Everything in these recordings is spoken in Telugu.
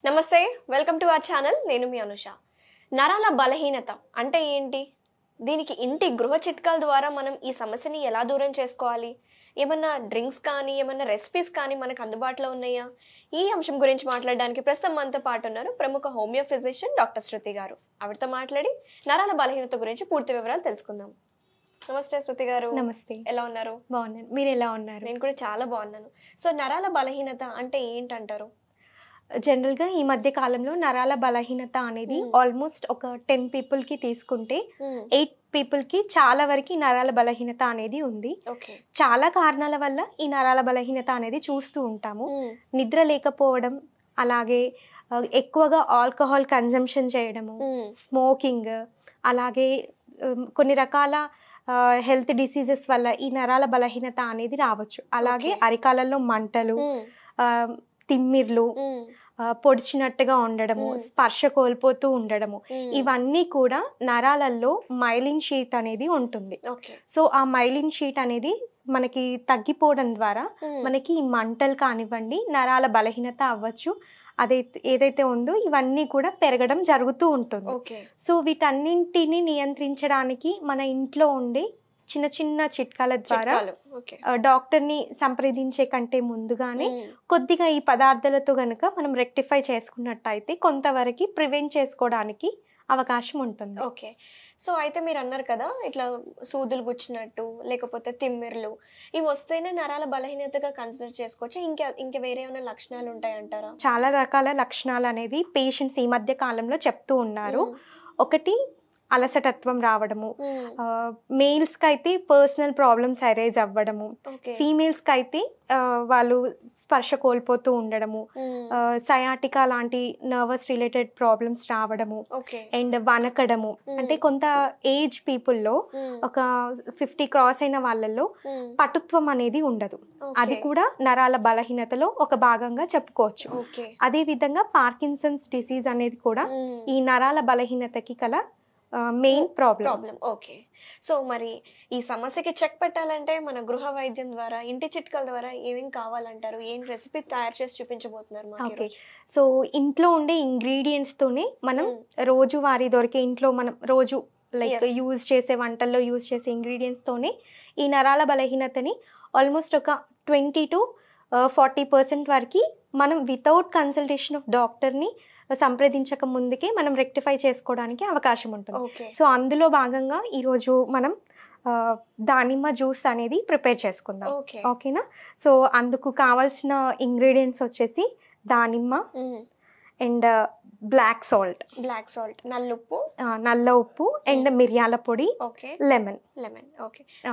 నమస్తే, వెల్కమ్ టు అవర్ ఛానల్. నేను మీ అనుష. నరాల బలహీనత అంటే ఏంటి? దీనికి ఇంటి గృహ చిట్కాల ద్వారా మనం ఈ సమస్యని ఎలా దూరం చేసుకోవాలి? ఏమన్నా డ్రింక్స్ కానీ, ఏమన్నా రెసిపీస్ కానీ మనకు అందుబాటులో ఉన్నాయా? ఈ అంశం గురించి మాట్లాడడానికి ప్రస్తుతం మనతో పాటు ఉన్నారు ప్రముఖ హోమియో ఫిజిషియన్ డాక్టర్ శృతి గారు. ఆవిడతో మాట్లాడి నరాల బలహీనత గురించి పూర్తి వివరాలు తెలుసుకుందాం. నమస్తే శృతి గారు. నమస్తే. ఎలా ఉన్నారు? బాగున్నాను. మీరు ఎలా ఉన్నారు? నేను కూడా చాలా బాగున్నాను. సో నరాల బలహీనత అంటే ఏంటంటారు? జనరల్గా ఈ మధ్య కాలంలో నరాల బలహీనత అనేది ఆల్మోస్ట్ ఒక 10 పీపుల్కి తీసుకుంటే 8 పీపుల్కి చాలా వరకు నరాల బలహీనత అనేది ఉంది. చాలా కారణాల వల్ల ఈ నరాల బలహీనత అనేది చూస్తూ ఉంటాము. నిద్ర లేకపోవడం, అలాగే ఎక్కువగా ఆల్కహాల్ కన్జంప్షన్ చేయడము, స్మోకింగ్, అలాగే కొన్ని రకాల హెల్త్ డిసీజెస్ వల్ల ఈ నరాల బలహీనత అనేది రావచ్చు. అలాగే అరికాలలో మంటలు, తిమ్మిర్లు, పొడిచినట్టుగా ఉండడము, స్పర్శ కోల్పోతూ ఉండడము, ఇవన్నీ కూడా నరాలలో మైలిన్ షీట్ అనేది ఉంటుంది. సో ఆ మైలిన్ షీట్ అనేది మనకి తగ్గిపోవడం ద్వారా మనకి ఈ మంటలు కానివ్వండి, నరాల బలహీనత అవ్వచ్చు, ఏదైతే ఉందో ఇవన్నీ కూడా పెరగడం జరుగుతూ ఉంటుంది. సో వీటన్నింటిని నియంత్రించడానికి మన ఇంట్లో ఉండే చిన్న చిన్న చిట్కాల ద్వారా డాక్టర్ని సంప్రదించే కంటే ముందుగానే కొద్దిగా ఈ పదార్థాలతో గనుక మనం రెక్టిఫై చేసుకున్నట్టయితే కొంతవరకు ప్రివెంట్ చేసుకోవడానికి అవకాశం ఉంటుంది. ఓకే. సో అయితే మీరు అన్నారు కదా, ఇట్లా సూదులు గుచ్చినట్టు లేకపోతే తిమ్మిర్లు ఇవి వస్తేనే నరాల బలహీనతగా కన్సిడర్ చేసుకోవచ్చు. ఇంకా వేరే ఏమైనా లక్షణాలు ఉంటాయంటారా? చాలా రకాల లక్షణాలు అనేది పేషెంట్స్ ఈ మధ్య కాలంలో చెప్తూ ఉన్నారు. ఒకటి, అలసటత్వం రావడము, మేల్స్కి అయితే పర్సనల్ ప్రాబ్లమ్స్ అరైజ్ అవ్వడము, ఫీమేల్స్కి అయితే వాళ్ళు స్పర్శ కోల్పోతూ ఉండడము, సయాటికా లాంటి నర్వస్ రిలేటెడ్ ప్రాబ్లమ్స్ రావడము, అండ్ వనకడము. అంటే కొంత ఏజ్ పీపుల్లో ఒక 50 క్రాస్ అయిన వాళ్ళల్లో పటుత్వం అనేది ఉండదు. అది కూడా నరాల బలహీనతలో ఒక భాగంగా చెప్పుకోవచ్చు. అదే విధంగా పార్కిన్సన్స్ డిసీజ్ అనేది కూడా ఈ నరాల బలహీనతకి కల మెయిన్ ప్రాబ్లం. ఓకే. సో మరి ఈ సమస్యకి చెక్ పెట్టాలంటే మన గృహ వైద్యం ద్వారా, ఇంటి చిట్కాల ద్వారా ఏమేం కావాలంటారు? ఏం రెసిపీ తయారు చేసి చూపించబోతున్నారు? ఓకే. సో ఇంట్లో ఉండే ఇంగ్రీడియంట్స్ తోనే మనం రోజువారీ దొరికే, ఇంట్లో మనం రోజు లైక్ యూజ్ చేసే వంటల్లో యూజ్ చేసే ఇంగ్రీడియంట్స్ తోనే ఈ నరాల బలహీనతని ఆల్మోస్ట్ ఒక 20 to 40% వరకు మనం వితౌట్ కన్సల్టేషన్ ఆఫ్ డాక్టర్ని సంప్రదించక ముందుకే మనం రెక్టిఫై చేసుకోవడానికి అవకాశం ఉంటుంది. సో అందులో భాగంగా ఈరోజు మనం దానిమ్మ జ్యూస్ అనేది ప్రిపేర్ చేసుకుందాం. ఓకేనా? సో అందుకు కావాల్సిన ఇంగ్రీడియంట్స్ వచ్చేసి దానిమ్మ అండ్ బ్లాక్ సాల్ట్, నల్ల ఉప్పు అండ్ మిరియాల పొడి, lemon.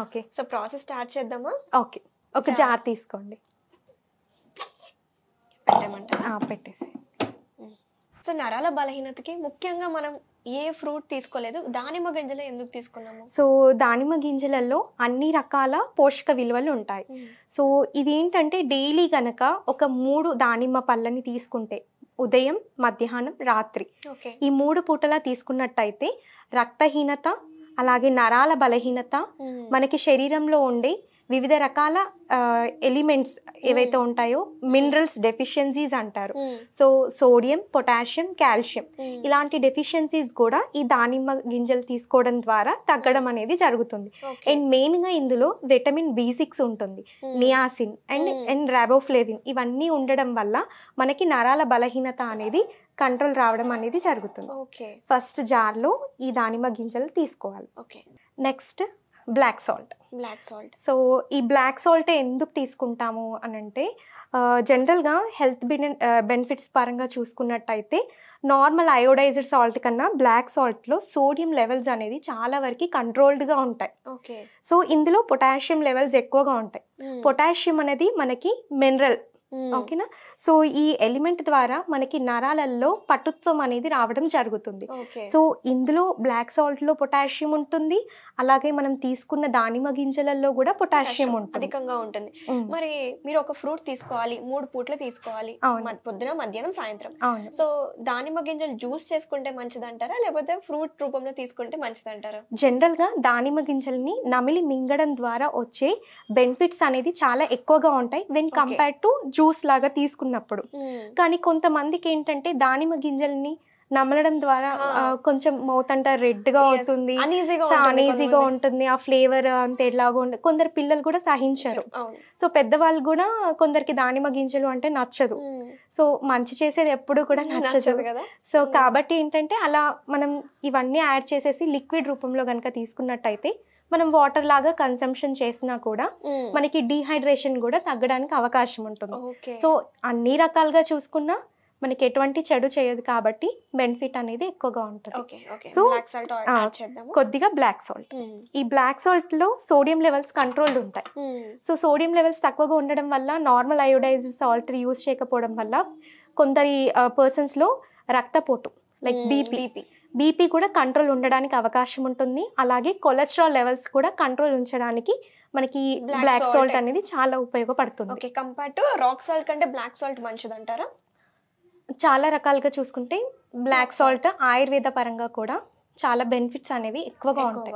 Okay. So process start చేద్దామా? ఓకే. ఒక జార్ తీసుకోండి. పెట్టేసి. సో నరాల బలహీనతకి ముఖ్యంగా మనం ఏ ఫ్రూట్ తీసుకోలేదు, దానిమ్మ గింజలు ఎందుకు తీసుకున్నాము? సో దానిమ్మ గింజలలో అన్ని రకాల పోషక విలువలు ఉంటాయి. సో ఇదేంటంటే డైలీ గనక ఒక 3 దానిమ్మ పళ్ళని తీసుకుంటే, ఉదయం, మధ్యాహ్నం, రాత్రి, ఈ 3 పూటలా తీసుకున్నట్టయితే రక్తహీనత, అలాగే నరాల బలహీనత, మనకి శరీరంలో ఉండే వివిధ రకాల ఎలిమెంట్స్ ఏవైతే ఉంటాయో మినరల్స్ డెఫిషియన్సీస్ అంటారు. సో సోడియం, పొటాషియం, కాల్షియం ఇలాంటి డెఫిషియన్సీస్ కూడా ఈ దానిమ్మ గింజలు తీసుకోవడం ద్వారా తగ్గడం అనేది జరుగుతుంది. అండ్ మెయిన్గా ఇందులో విటమిన్ B6 ఉంటుంది, నియాసిన్ అండ్ రాబోఫ్లేవిన్ ఇవన్నీ ఉండడం వల్ల మనకి నరాల బలహీనత అనేది కంట్రోల్ రావడం అనేది జరుగుతుంది. ఫస్ట్ జార్లో ఈ దానిమ్మ గింజలు తీసుకోవాలి. Next black salt. సో ఈ బ్లాక్ సాల్ట్ ఎందుకు తీసుకుంటాము అని అంటే, జనరల్గా హెల్త్ బెనిఫిట్స్ పరంగా చూసుకున్నట్టయితే నార్మల్ అయోడైజ్డ్ సాల్ట్ కన్నా బ్లాక్ సాల్ట్లో సోడియం లెవెల్స్ అనేది చాలా వరకు కంట్రోల్డ్గా ఉంటాయి. సో ఇందులో పొటాషియం లెవెల్స్ ఎక్కువగా ఉంటాయి. పొటాషియం అనేది మనకి మినరల్. ఓకేనా? సో ఈ ఎలిమెంట్ ద్వారా మనకి నరాలలో పటుత్వం అనేది రావడం జరుగుతుంది. సో ఇందులో బ్లాక్ సాల్ట్ లో పొటాషియం ఉంటుంది, అలాగే మనం తీసుకున్న దానిమ్మ గింజలలో కూడా పొటాషియం అధికంగా ఉంటుంది. మరి మీరు ఒక ఫ్రూట్ తీసుకోవాలి, 3 పూట్ల తీసుకోవాలి, పొద్దున, మధ్యాహ్నం, సాయంత్రం. సో దానిమ్మ గింజలు జ్యూస్ చేసుకుంటే మంచిదంటారా, లేకపోతే ఫ్రూట్ రూపంలో తీసుకుంటే మంచిదంటారా? జనరల్ గా దానిమ్మ గింజల్ని నమిలి మింగడం ద్వారా వచ్చే బెనిఫిట్స్ అనేది చాలా ఎక్కువగా ఉంటాయి వెన్ కంపేర్ టు జ్యూస్ లాగా తీసుకున్నప్పుడు. కానీ కొంతమందికి ఏంటంటే దానిమ్మ గింజల్ని నమలడం ద్వారా కొంచెం మౌత్ అంతా రెడ్గా అవుతుంది, అనీజీగా ఉంటుంది, ఆ ఫ్లేవర్ అంత ఎలాగో ఉంటుంది. కొందరు పిల్లలు కూడా సహించరు. సో పెద్దవాళ్ళు కూడా కొందరికి దానిమ్మ గింజలు అంటే నచ్చదు. సో మంచి చేసేది ఎప్పుడు కూడా నచ్చదు కదా. సో కాబట్టి ఏంటంటే అలా మనం ఇవన్నీ యాడ్ చేసేసి లిక్విడ్ రూపంలో కనుక తీసుకున్నట్టయితే మనం వాటర్ లాగా కన్సంప్షన్ చేసినా కూడా మనకి డీహైడ్రేషన్ కూడా తగ్గడానికి అవకాశం ఉంటుంది. సో అన్ని రకాలుగా చూసుకున్నా మనకి ఎటువంటి చెడు చేయదు కాబట్టి బెనిఫిట్ అనేది ఎక్కువగా ఉంటుంది. సో కొద్దిగా బ్లాక్ సాల్ట్. ఈ బ్లాక్ సాల్ట్ లో సోడియం లెవెల్స్ కంట్రోల్డ్ ఉంటాయి. సో సోడియం లెవెల్స్ తక్కువగా ఉండడం వల్ల నార్మల్ అయోడైజ్డ్ సాల్ట్ యూజ్ చేయకపోవడం వల్ల కొందరి పర్సన్స్ లో రక్తపోటు లైక్ బీపీ కూడా కంట్రోల్ ఉండడానికి అవకాశం ఉంటుంది. అలాగే కొలెస్ట్రాల్ లెవెల్స్ కూడా కంట్రోల్ ఉంచడానికి మనకి బ్లాక్ సాల్ట్ అనేది చాలా ఉపయోగపడుతుంది. కంపేర్ టు రాక్ సాల్ట్ కంటే బ్లాక్ సాల్ట్ మంచిది అంటారా? చాలా రకాలుగా చూసుకుంటే బ్లాక్ సాల్ట్ ఆయుర్వేద పరంగా కూడా చాలా బెనిఫిట్స్ అనేవి ఎక్కువగా ఉంటాయి.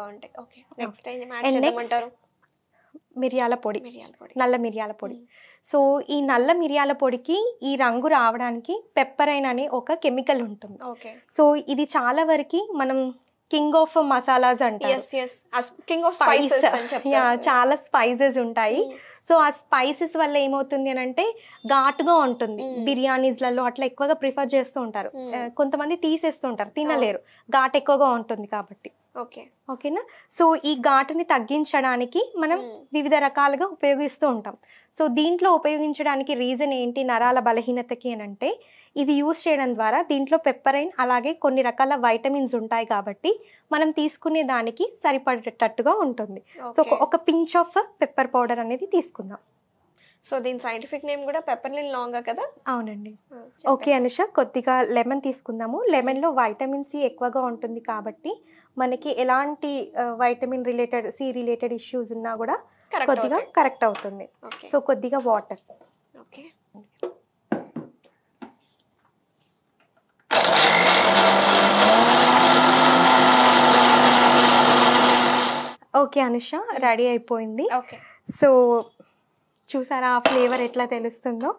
మిరియాల పొడి, నల్ల మిరియాల పొడి. సో ఈ నల్ల మిరియాల పొడికి ఈ రంగు రావడానికి పెప్పరైన్ అనే ఒక కెమికల్ ఉంటుంది. సో ఇది చాలా వరకు మనం కింగ్ ఆఫ్ మసాలాస్ అంటారు. చాలా స్పైసెస్ ఉంటాయి. సో ఆ స్పైసెస్ వల్ల ఏమవుతుంది అని అంటే ఘాటుగా ఉంటుంది. బిర్యానీస్లలో అట్లా ఎక్కువగా ప్రిఫర్ చేస్తూ ఉంటారు. కొంతమంది తీసేస్తూ ఉంటారు, తినలేరు, ఘాటు ఎక్కువగా ఉంటుంది కాబట్టి. ఓకేనా. సో ఈ ఘాటుని తగ్గించడానికి మనం వివిధ రకాలుగా ఉపయోగిస్తూ ఉంటాం. సో దీంట్లో ఉపయోగించడానికి రీజన్ ఏంటి నరాల బలహీనతకి అని అంటే ఇది యూజ్ చేయడం ద్వారా దీంట్లో పెప్పరైన్ అలాగే కొన్ని రకాల వైటమిన్స్ ఉంటాయి కాబట్టి మనం తీసుకునే దానికి సరిపడేటట్టుగా ఉంటుంది. సో ఒక పించ్ ఆఫ్ పెప్పర్ పౌడర్ అనేది తీసుకుందాం. సో దీని సైంటిఫిక్ నేమ్ కూడా పెప్పర్లిన్ లాంగా కదా? అవునండి. ఓకే అనుష, కొద్దిగా లెమన్ తీసుకుందాము. లెమన్లో వైటమిన్ సి ఎక్కువగా ఉంటుంది కాబట్టి మనకి ఎలాంటి vitamin related C related issues ఉన్నా కూడా కొద్దిగా కరెక్ట్ అవుతుంది. సో కొద్దిగా water. Okay. Okay Anusha, ready అయిపోయింది. సో చూసారా ఆ ఫ్లేవర్ ఎట్లా తెలుస్తుందో?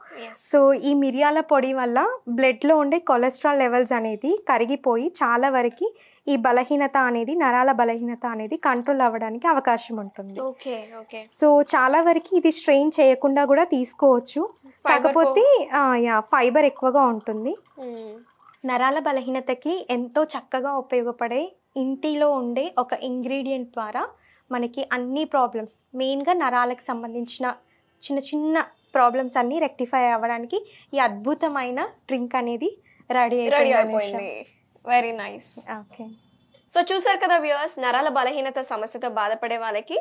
సో ఈ మిరియాల పొడి వల్ల బ్లడ్లో ఉండే కొలెస్ట్రాల్ లెవెల్స్ అనేది కరిగిపోయి చాలా వరకు ఈ బలహీనత అనేది నరాల బలహీనత అనేది కంట్రోల్ అవ్వడానికి అవకాశం ఉంటుంది. సో చాలా వరకు ఇది స్ట్రెయిన్ చేయకుండా కూడా తీసుకోవచ్చు. కాకపోతే ఫైబర్ ఎక్కువగా ఉంటుంది. నరాల బలహీనతకి ఎంతో చక్కగా ఉపయోగపడే ఇంటిలో ఉండే ఒక ఇంగ్రీడియంట్ ద్వారా మనకి అన్ని ప్రాబ్లమ్స్, మెయిన్గా నరాలకు సంబంధించిన చిన్న చిన్న ప్రాబ్లమ్స్ అన్ని రెక్టిఫై అవ్వడానికి ఈ అద్భుతమైన డ్రింక్ అనేది రెడీ అయిపోయింది. Very nice. ఓకే. సో చూసారు కదా వ్యూవర్స్, నరాల బలహీనత సమస్యతో బాధపడే వాళ్ళకి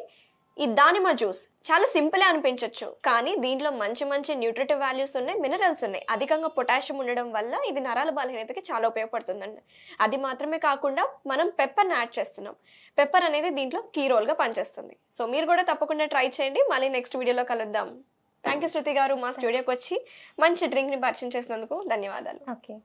ఈ దానిమ్మ జ్యూస్ చాలా సింపులే అనిపించవచ్చు, కానీ దీంట్లో మంచి మంచి న్యూట్రిటివ్ వాల్యూస్ ఉన్నాయి, మినరల్స్ ఉన్నాయి. అధికంగా పొటాషియం ఉండడం వల్ల ఇది నరాల బలహీనతకి చాలా ఉపయోగపడుతుందండి. అది మాత్రమే కాకుండా మనం పెప్పర్ని యాడ్ చేస్తున్నాం. పెప్పర్ అనేది దీంట్లో కీ రోల్గా పనిచేస్తుంది. సో మీరు కూడా తప్పకుండా ట్రై చేయండి. మళ్ళీ నెక్స్ట్ వీడియోలో కలుద్దాం. థ్యాంక్ యూ శృతి గారు, మా స్టూడియోకి వచ్చి మంచి డ్రింక్ని పరిచయం చేసినందుకు ధన్యవాదాలు. ఓకే.